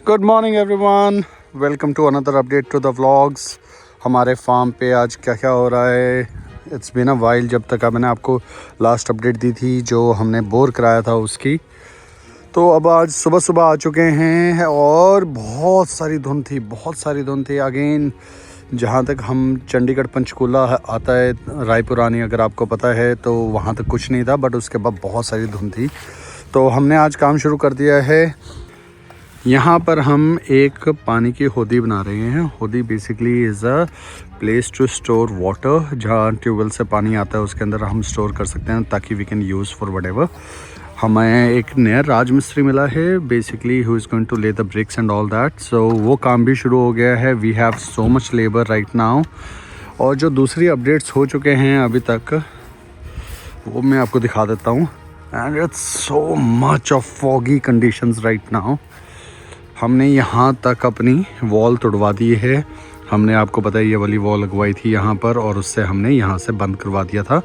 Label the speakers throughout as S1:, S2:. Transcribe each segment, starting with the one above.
S1: Good morning everyone, welcome to another update to the vlogs. हमारे farm पे आज क्या क्या हो रहा है। इट्स बीन अ वाइल, जब तक मैंने आपको लास्ट अपडेट दी थी जो हमने बोर कराया था उसकी। तो अब आज सुबह सुबह आ चुके हैं और बहुत सारी धुंध थी अगेन। जहाँ तक हम चंडीगढ़ पंचकूला आता है रायपुरानी, अगर आपको पता है तो वहाँ तक कुछ नहीं था, बट उसके बाद बहुत सारी धुंध थी। तो हमने आज काम शुरू कर दिया है। यहाँ पर हम एक पानी की होदी बना रहे हैं। होदी basically is a place to store water, जहाँ ट्यूबवेल से पानी आता है उसके अंदर हम स्टोर कर सकते हैं ताकि we can use for whatever. हमें एक नया राजमिस्त्री मिला है basically, who is going to lay the bricks and all that. So वो काम भी शुरू हो गया है। We have so much labour right now. और जो दूसरी अपडेट्स हो चुके हैं अभी तक वो मैं आपको दिखा देता हूँ। And it's so much of foggy conditions right now. हमने यहाँ तक अपनी वॉल तोड़वा दी है। हमने आपको पता है ये वाली वॉल लगवाई थी यहाँ पर, और उससे हमने यहाँ से बंद करवा दिया था।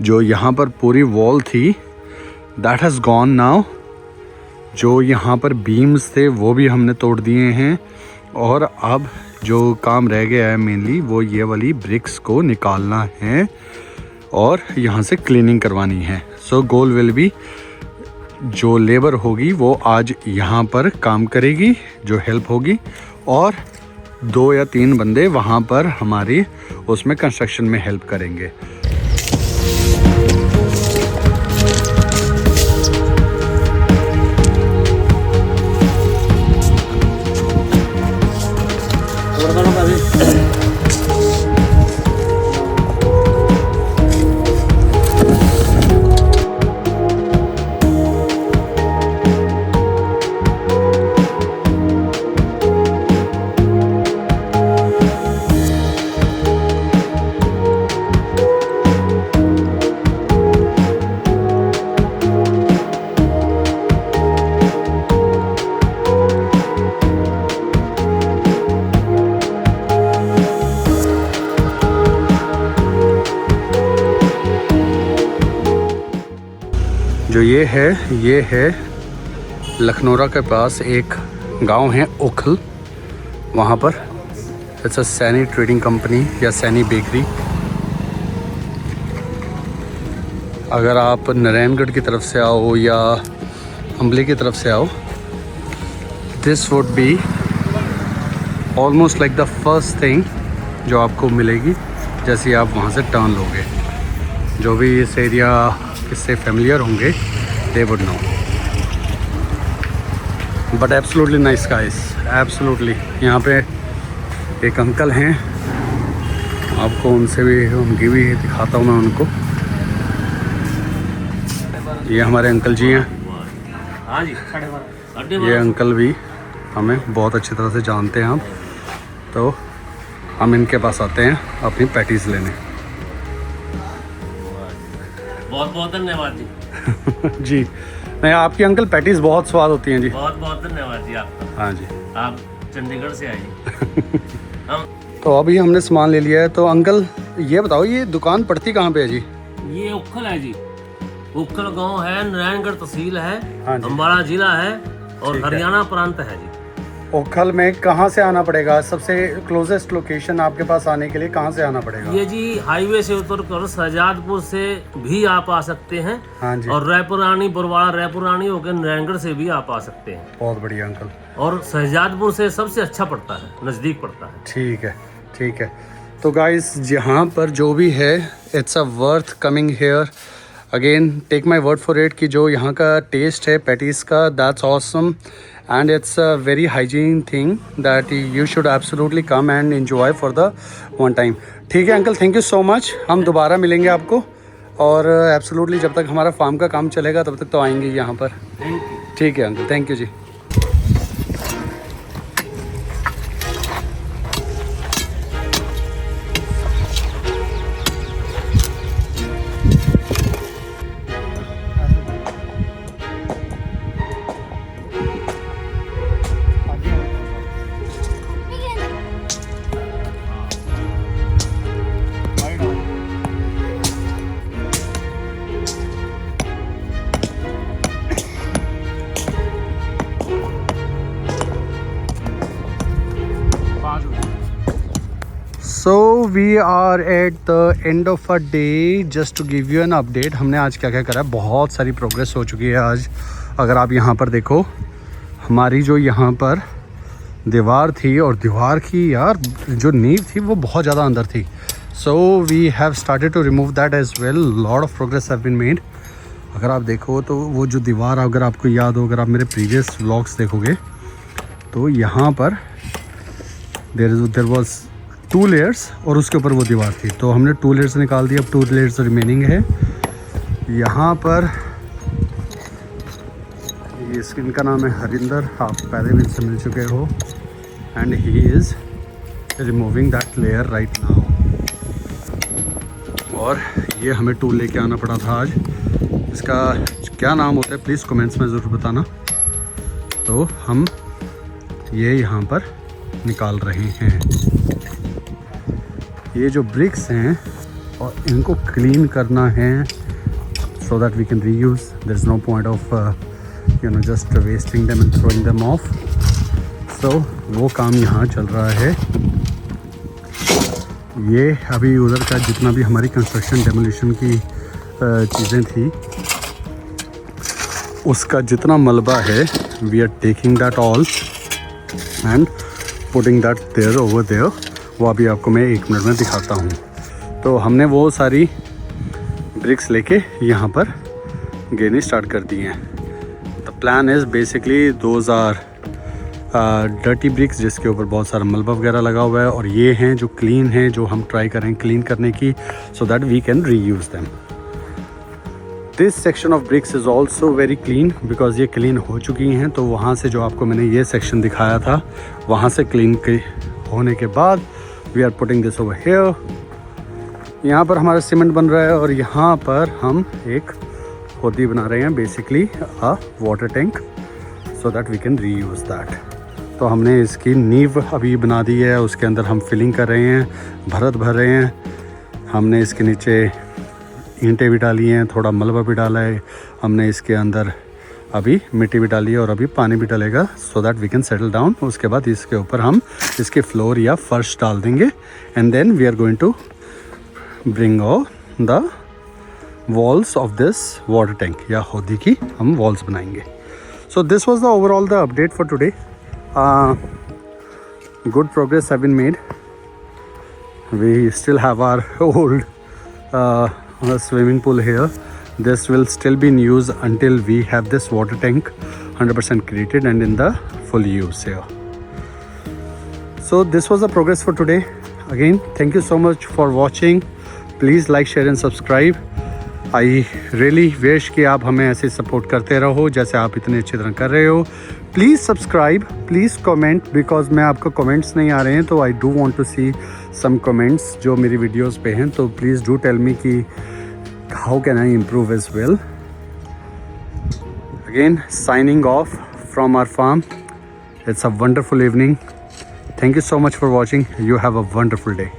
S1: जो यहाँ पर पूरी वॉल थी दैट हैज़ गॉन नाउ। जो यहाँ पर बीम्स थे वो भी हमने तोड़ दिए हैं। और अब जो काम रह गया है मेनली वो ये वाली ब्रिक्स को निकालना है और यहाँ से क्लीनिंग करवानी है। सो गोल विल बी, जो लेबर होगी वो आज यहाँ पर काम करेगी, जो हेल्प होगी, और 2 या 3 बंदे वहाँ पर हमारी उसमें कंस्ट्रक्शन में हेल्प करेंगे। जो ये है लखनौरा के पास एक गांव है ओखल, वहाँ पर it's a Saini trading company या सैनी बेकरी। अगर आप नारायणगढ़ की तरफ से आओ या अम्बली की तरफ से आओ, this would be almost like the first thing जो आपको मिलेगी जैसे आप वहाँ से टर्न लोगे। जो भी इस एरिया इससे फेमिलियर होंगे they would know. But absolutely nice guys, absolutely. यहाँ पे एक अंकल हैं, आपको उनसे भी उनकी भी दिखाता हूँ मैं उनको। ये हमारे अंकल जी हैं।
S2: हाँ जी,
S1: ये अंकल भी हमें बहुत अच्छी तरह से जानते हैं हम, तो हम इनके पास आते हैं अपनी पैटीज लेने।
S2: बहुत बहुत धन्यवाद जी।
S1: जी नहीं, आपकी अंकल पैटीज बहुत स्वाद होती हैं जी।
S2: बहुत बहुत धन्यवाद जी आपका।
S1: हाँ जी,
S2: आप चंडीगढ़ से आइए। हम
S1: तो अभी हमने सामान ले लिया है। तो अंकल ये बताओ, ये दुकान पड़ती कहाँ पे है जी?
S2: ये उखल है जी। उखल गांव है, नारायणगढ़ तहसील है,
S1: हाँ जी।
S2: अम्बाड़ा जिला है और
S1: ठीक है।
S2: हरियाणा प्रांत है जी।
S1: ओखल में कहाँ से आना पड़ेगा? सबसे क्लोजेस्ट लोकेशन आपके पास आने के लिए कहाँ से आना पड़ेगा?
S2: ये जी हाईवे से उतर कर शहजादपुर से भी आप आ सकते हैं।
S1: हाँ जी।
S2: और रायपुरानी बरवाड़ा रायपुरानी होकर नारायणगढ़ से भी आप आ सकते हैं।
S1: बहुत बढ़िया अंकल।
S2: और शहजादपुर से सबसे अच्छा पड़ता है, नज़दीक पड़ता है।
S1: ठीक है, ठीक है। तो गाइस जहाँ पर जो भी है, it's a worth coming here. Again take my word for it कि जो यहाँ का टेस्ट है पैटीज़ का, that's awesome and it's a very hygiene thing that you should absolutely come and enjoy for the one time. ठीक है uncle, thank you so much. हम दोबारा मिलेंगे आपको, और एब्सोल्युटली जब तक हमारा फार्म का काम चलेगा तब तक तो आएंगे यहाँ पर।
S2: Thank you.
S1: ठीक है अंकल, थैंक यू जी। So we are at the end of a day. Just to give you an update, हमने आज क्या क्या करा. बहुत सारी प्रोग्रेस हो चुकी है आज. अगर आप यहाँ पर देखो, हमारी जो यहाँ पर दीवार थी, और दीवार की यार जो नींव थी वो बहुत ज़्यादा अंदर थी. So we have started to remove that as well. Lot of progress have been made. अगर आप देखो तो वो जो दीवार, अगर आपको याद हो, अगर आप मेरे प्रीवियस व्लॉग्स देखोगे तो यहाँ पर देयर वाज 2 लेयर्स और उसके ऊपर वो दीवार थी. तो हमने 2 लेयर्स निकाल दी, अब 2 लेयर्स रिमेनिंग है. यहाँ पर इनका नाम है हरिंदर, आप पहले भी इनसे मिल चुके हो. And he is removing that layer right now. और ये हमें टूल लेके आना पड़ा था आज. इसका क्या नाम होता है प्लीज़ कमेंट्स में ज़रूर बताना. तो हम ये यहाँ पर निकाल रहे हैं. ये जो ब्रिक्स हैं और इनको क्लीन करना है so that we can reuse. There's no point of just wasting them and throwing them off. So वो काम यहाँ चल रहा है. ये अभी उधर का जितना भी हमारी कंस्ट्रक्शन डेमोलिशन की चीज़ें थी, उसका जितना मलबा है, we are taking that all and putting that there over there. वो अभी आपको मैं 1 मिनट में दिखाता हूँ. तो हमने वो सारी ब्रिक्स लेके यहाँ पर गेनी स्टार्ट कर दी हैं. The plan is basically those are dirty bricks जिसके ऊपर बहुत सारा मलबा वगैरह लगा हुआ है, और ये हैं जो क्लीन हैं, जो हम ट्राई करें क्लीन करने की, so that we can reuse them. This section of bricks is also very clean because ये क्लीन हो चुकी हैं. तो वहाँ से जो आपको मैंने ये सेक्शन दिखाया था, वहाँ से क्लीन होने के बाद we are putting this over here. यहाँ पर हमारा सीमेंट बन रहा है और यहाँ पर हम एक होदी बना रहे हैं, basically a water tank, so that we can reuse that. तो हमने इसकी नींव अभी बना दी है, उसके अंदर हम फिलिंग कर रहे हैं, भरत भर रहे हैं. हमने इसके नीचे ईंटें भी डाली हैं, थोड़ा मलबा भी डाला है. हमने इसके अंदर अभी मिट्टी भी डाली है और अभी पानी भी डालेगा, so that we can settle down. उसके बाद इसके ऊपर हम इसके फ्लोर या फर्श डाल देंगे. And then we are going to bring all the walls of this water tank, या होदी की हम वॉल्स बनाएंगे. So this was the overall the update for today. Good progress have been made. We still have our old swimming pool here. This will still be in use until we have this water tank 100% created and in the full use here. So this was the progress for today. Again, thank you so much for watching. Please like, share and subscribe. I really wish कि आप हमें ऐसे support करते रहो जैसे आप इतने अच्छी तरह कर रहे हो. Please subscribe, please comment, because मैं आपको कमेंट्स नहीं आ रहे हैं. तो I do want to see some comments जो मेरी वीडियोस पे हैं. तो प्लीज़ डू टेल मी कि how can I improve as well. Again signing off from our farm. It's a wonderful evening. Thank you so much for watching. You have a wonderful day.